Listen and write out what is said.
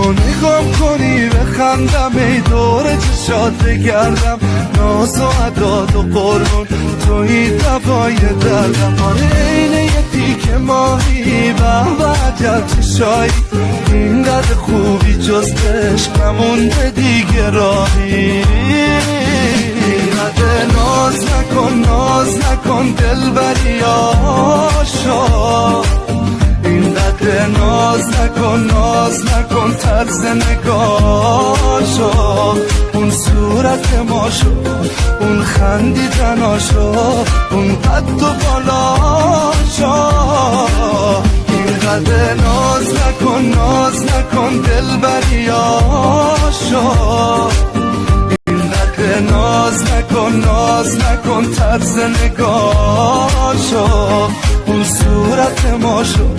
تو نگام کنی بخندم، ای دور چشات بگردم، ناز و عداد و قربون توی دوای دردم. آره اینه یه تیک ماهی به عجب چشایی، اینقدر خوبی جز عشق نمونده دیگه راهی. اینقدر ناز نکن دلبری آشا، اینقدر ناز نکن طرز نگاشو، اون صورت ماشو، اون خندیدناشو، اون قد و بالاشو. اینقدر ناز نکن دلبری آشا، اینقدر ناز نکن طرز نگاشو، اون صورت ماشو.